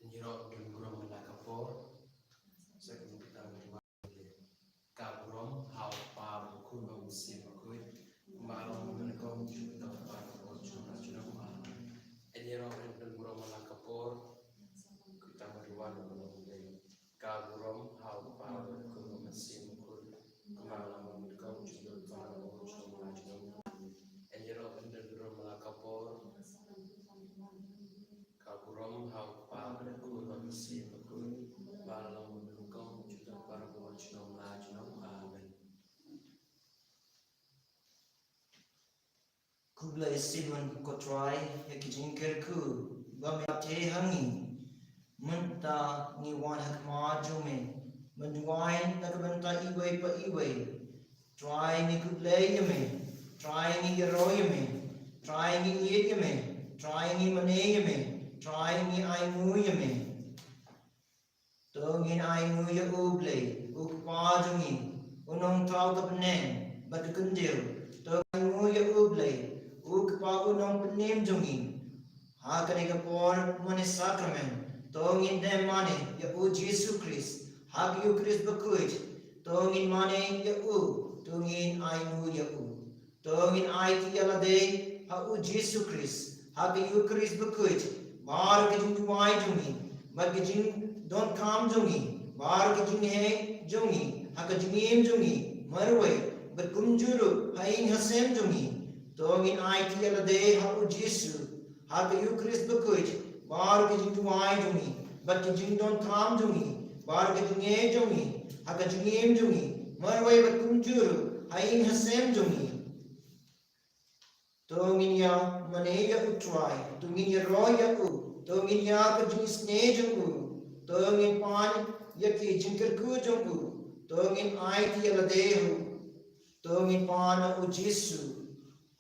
Nyiro dan guru melakapor, saya kita berdua kaburom hal par kuno musim kuit malam menekom juta par cuma malam. Nyiro dan guru melakapor kita berdua menunggu kaburom hal par kuno musim kuit malam menekom juta par cuma malam. Nyiro dan guru melakapor kaburom hal par kuno musim kuit malam menekom juta par cuma malam. Amin. Kubla isidwan kotrai yakijinker ku bamate hangi menta ni wan hakma jume menduain nakabanta iway pa iway try ni kubla yame try ni yaro yame try ni yed yame try ni mane yame try ni aimu yame tongin aimu ya uble ukpa jungi unong tau kapnen batukundil tongin ya uble ukpa unong penim jungi hakane kapor mone sacrament tongin dem mane ya u Jesus Christ hak you Christ bakuit tongin mane ya u tongin aimu ya u tongin aiti ya lade ha u Jesus Christ hak you Christ bakuit bar ke jing wai jungi bar ke jing don't come jungi bar ke jing he jungi hak jingim jungi marwe bar kumjuru hain hasem jungi tongin aiti ya lade ha u Jesus hak you Christ bakuit bar ke jing wai jungi bar ke jing don't come jungi bar ke jing he jungi hak jingim jungi marwe bar kumjuru hain hasem jungi tongin ya maneya utrai tongin ya roya u tongin ya kajing snejung u tongin pan ya ki jinkar kujung u tongin aiti ya ladehu tongin pan u Jesu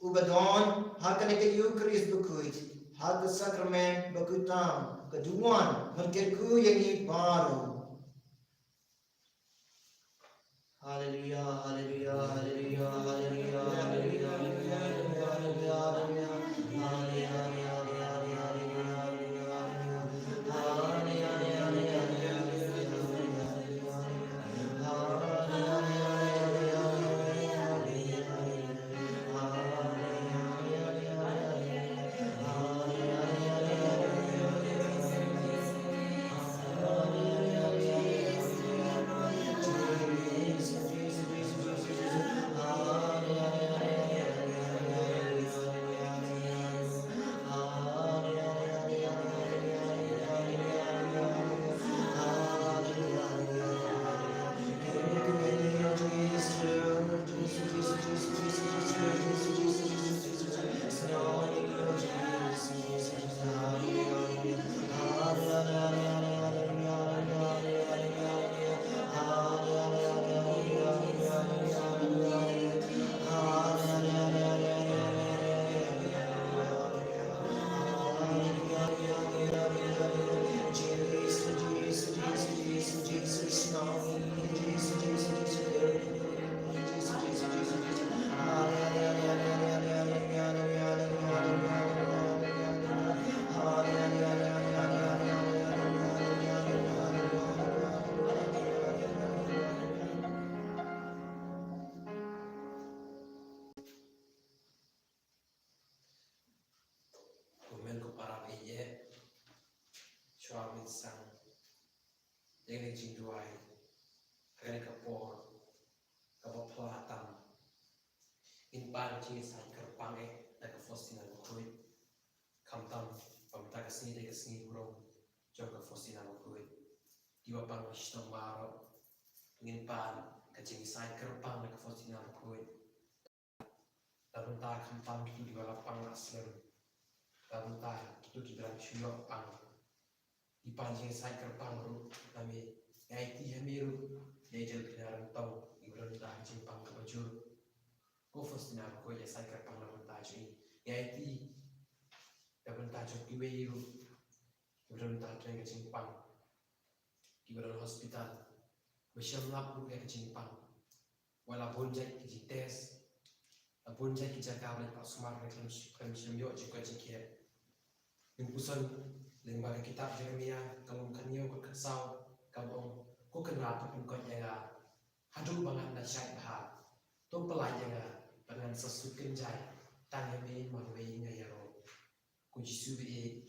u badon hakane ke Eucharist bukuit hak sakrament bukutam keduan mengkir ku yang baru. Haleluya, haleluya, haleluya, haleluya, haleluya, haleluya, haleluya, haleluya, Komen ko para iye Suami sang Yang jingduai Kaya kapor Kapor pelatan Inpan jing sang kerpang Daga fosina kuit Kamtam Pamta kesini daga sini burung Joga fosina kuit Diwa pang shitong maro Inpan Kajing sang kerpang daga fosina kuit Tabunta kamtam Kitu diwa lapang aslim Tabunta Kitu kibran syuyok pang Dipanjang sai kerpang ru kami ngaiti hamiru nejel kenaran tau ibran ta jimpang ke bajur ko fostina ko ya sai kerpang la ta ji ngaiti dabun ta jok iweiru ibran ta trenga jimpang ibran hospital basham lap ru ya jimpang wala bonjai ki tes bonjai ki jaka le pas smart reklam yo jika jike impusan Lembaga kitab Jeremia kalum kanyo ko kasaw kabong ko kenra to pun ko jaga hadu bangan na syai bah to pelai jaga dengan sesukin jai tanya me marwe ngayaro ku jisu be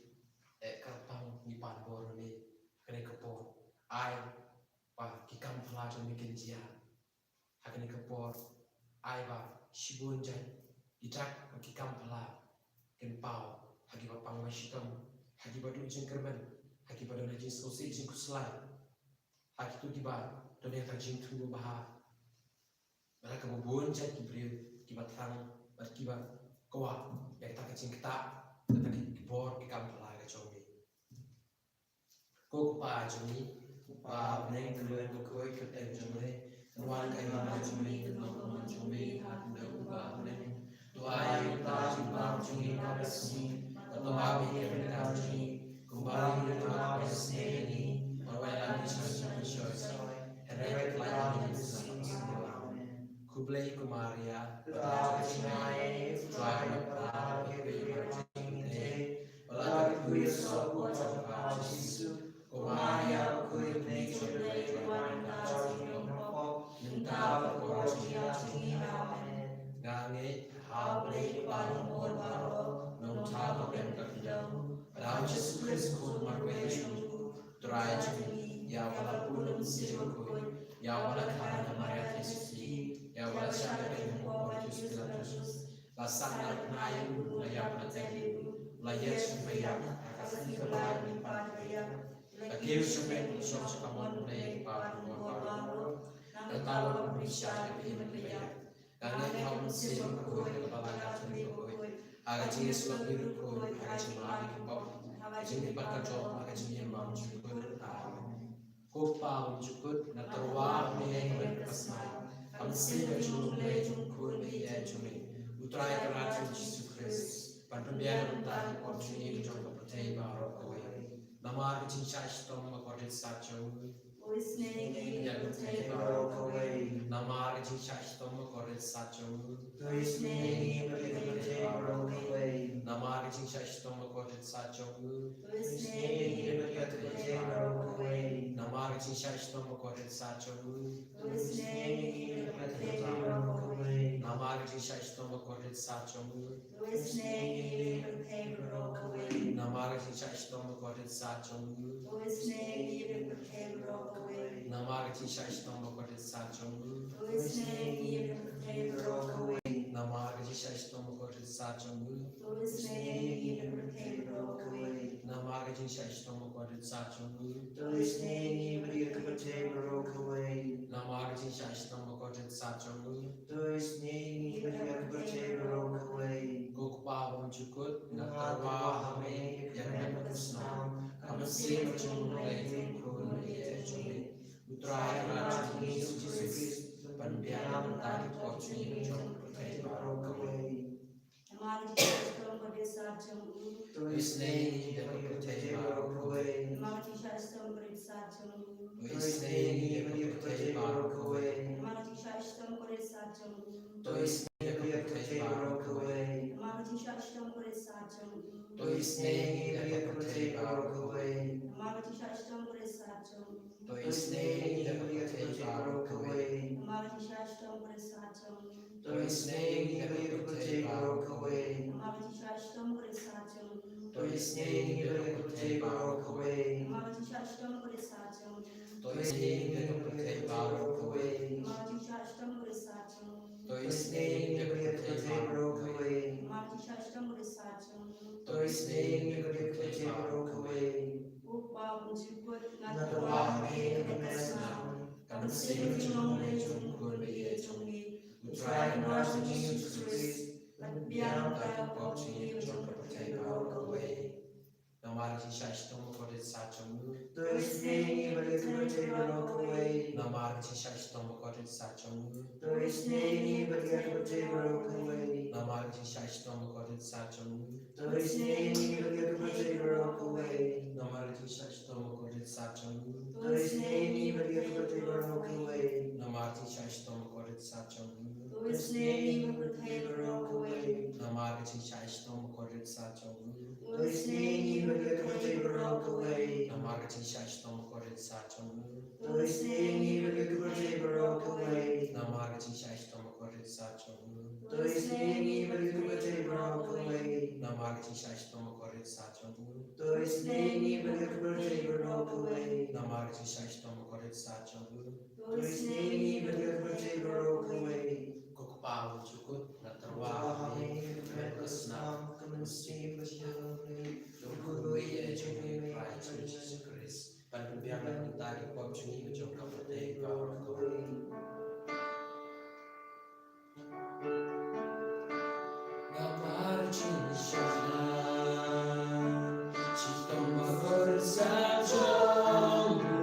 karpang ni pan bor ni kene kepo ai pa kikam phala to mikin jia hakene kepo ai ba shibun jai itak kikam phala ken pau hagi ba pang mashikam hagi ba dun jengkerman hagi ba dun jing sosi jing kuslai hagi tu tiba dun yang jing tu bah mereka kebun jai kibriu kiba terang berkiba kawa yang tak kecing kita tak kibor kikam phala ke chomi ko pa chomi pa neng keluen ko koi ke tem chomi wan kai ma chomi no ma chomi ha de ba neng to ai ta chi pa chomi ka besi to ba bi ke ka chomi ko ba ni ta ba se ni ma wa la ni sa sa sa and right like in Kublai Kumaria, Pada Chinai, Try Pada Kiri Pada Kui Sopo Pada Jisu, Kumaria Kui Nature Late One National, Minta Korjia Tina, Gange, Hablai Pada Morbaro, No Tabo Kendo, Pada Jisu Chris Kun Marwaju, Try Jimmy, Yavala Punum Sirukui, Yavala Kana Maria Tesuki. Ya wala syada dengan Muhammad Yesus la sana na yu la ya na tadi la Yesus bayar kasih kepada di pada la Yesus men so kamu na ya pada Muhammad la tahu bersya di bayar karena kamu sih ko ke bala ka tadi ko aga Yesus la biru ko aga cuma di ko jadi pada job aga cuma mau cukup ko pa cukup na terwa me pasma Am sino jumle jumkuli e jumi utrai karatu Yesus Kristus pan pembiaran tahi opportunity jom kapatei baro kowe namar cinca istom makodet sacho Oisne ya kapatei baro kowe namar cinca istom makodet sacho Oisne ya kapatei baro kowe namar cinca istom makodet sacho Oisne ya kapatei baro kowe namar cinca istom makodet sacho Oisne Namar Jisha Istoma Kodet Sachomu. Namar Jisha Istoma Kodet Sachomu. Namar Jisha Istoma Kodet Sachomu. Namar Jisha Istoma Kodet Sachomu. Namar Jisha Istoma Kodet Sachomu. Namar Jisha Istoma Kodet Sachomu. Gokpa Wunjukut, Nakarwa Hame, Yanakusnam, Kamasim Jumle, Kun Yechumi, Utrai Rajan Jesus, Panbiana Tadi Kochi, Jom Protei Barokaway. To his name, the Protei Barokaway. To his name, the Protei Barokaway. To his name, the Protei Barokaway. To his name, the Protei Barokaway. To his name, the Protei Barokaway. To his name, the Protei Barokaway. To his name, the Protei Barokaway. To his name, the Protei Barokaway. To his name, the Protei Barokaway. To his name, the Protei Barokaway. Natawame Kamasnam, Kamasim Jumle Jumkul Yechumi, Utrai Rajan Jesus Christ, Biam Tatu Kochi, Jumka Protei Barokaway. Namar Jisha Istoma Kodet Sachomu. To his name, the Protei Barokaway. Namar Jisha Istoma Kodet Sachomu. To his name, the Protei Barokaway. Namar Jisha Istoma Kodet Sachomu. To his name, the Protei Barokaway. Namar Jisha Istoma Kodet Sachomu. To his name, the Protei Barokaway. Namartin Shashtom Korit Sachom Usneni Mukutay Barokaway. Namartin Shashtom Korit Sachom Usneni Mukutay Barokaway. Namartin Shashtom Korit Sachom Usneni Mukutay Barokaway. Namartin Shashtom Korit Sachom Usneni Mukutay Barokaway. Namartin Shashtom Korit Sachom Usneni Mukutay Barokaway. Namartin Shashtom Korit Sachom Usneni Mukutay Barokaway. Kukupawang Chukut na Kami Tarwahami Medras Nam Kamansi Pasyami Lukuruya Chuni Christ Jesus Christ Panpimpiang Tari Pop Chuni Ujong Kapatay Power Kaway Namartin Shashtom Chitong Korit Sachom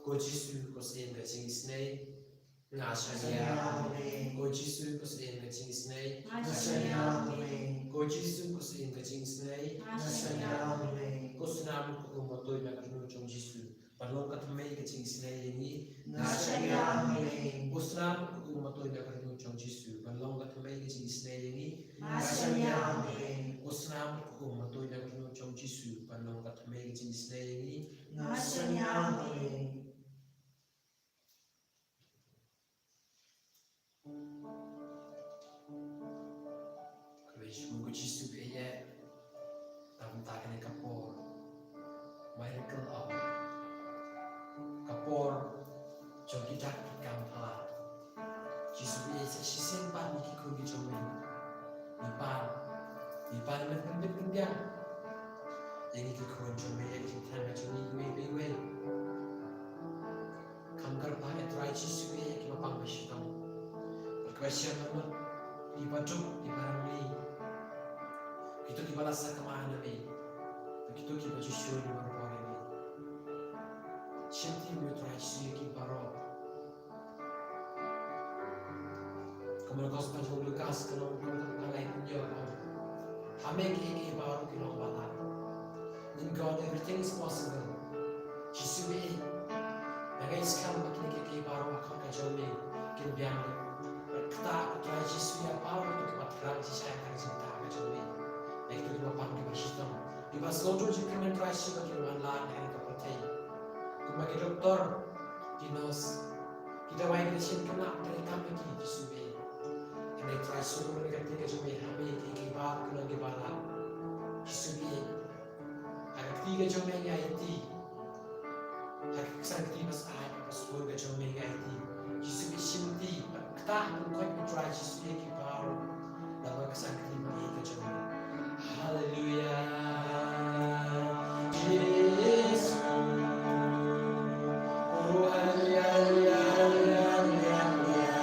Ko Jisu ko sen ka ching snei nga shanya ko Jisu ko sen ka ching snei ko Jisu ko sen ka ching snei ko sunam ko motoi na ka no chong Jisu palong ka thmei ka ching snei ni ko sunam ko motoi na ka no chong Jisu palong ka thmei ka ching snei ni ko sunam ko motoi na ka no chong Jisu palong ka thmei ka ching snei ni Ko Jisu be ye tam ta ka kapor mai ka au kapor chong ki tak ki kam phala Jisu be se shi sen pa ni ki ko ki chong ni pa men kan biang yang ki ko chong me ki tan ma chong ni we kam kar pa e trai Jisu be ki ma pang ma shi tam ka shi ma di baju di barang ni kita di balas kemana ni begitu kita baju syur di mana ni senti metrai syur ki baro como nós estamos no Lucas que não além de eu amém que baro que não bata in God everything is possible Jesus be guys kam bakni ke baro akha ka jome ke biang kita try Jesus ya baro to patram si saya kan cinta ka jome itu kita panggil bersihkan. Di pas kontrol jika mentrasi bagi orang lain yang kita percaya. Kemudian doktor, dinos, kita wajib disini kena dari kami di sini. Kena terasi mereka tiga jumlah kami tiga bar kena gimana di sini. Agak tiga jumlah yang itu, agak kesan tiga besar pas dua jumlah yang itu. ki paro na magsakti ni ka chamo. Hallelujah. Jesus. Oh, hallelujah, hallelujah, hallelujah,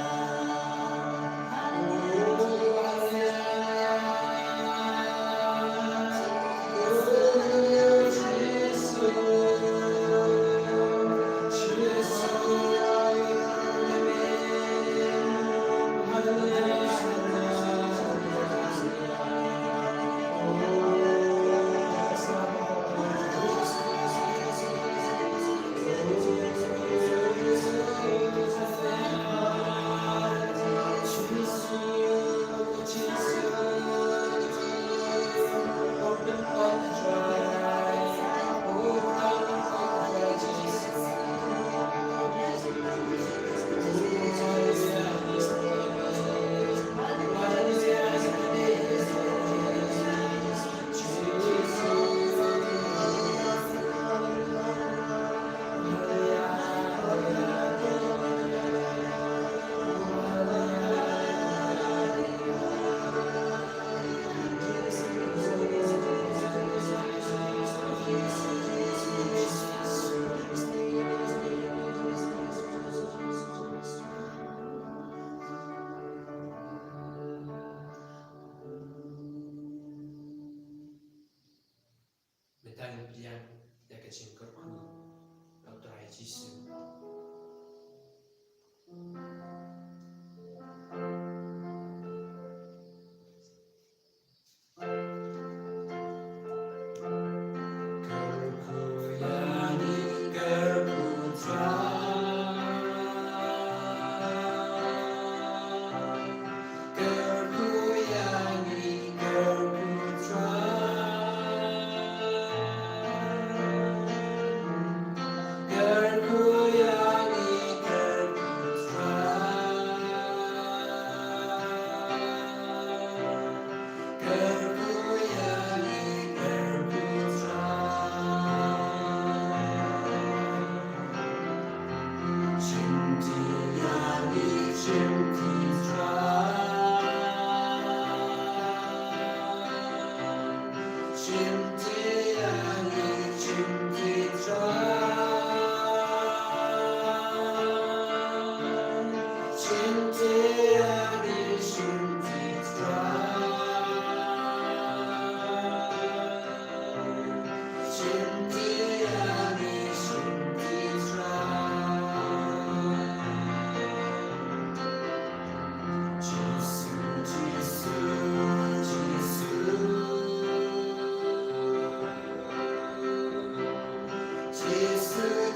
Metang piang ya ke cingkerku au trai jisu. Yesus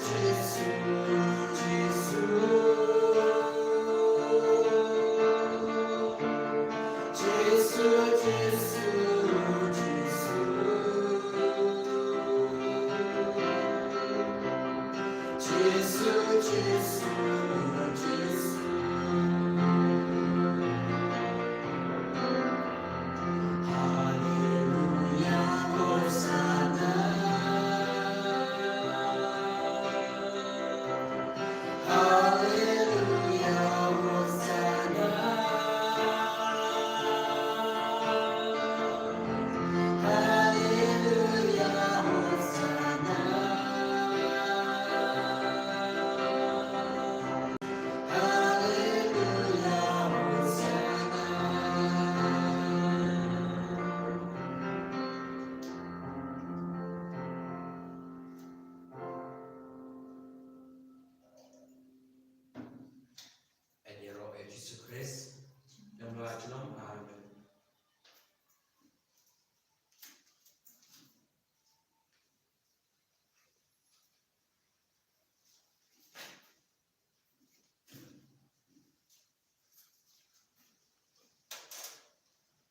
Kristus yang melaju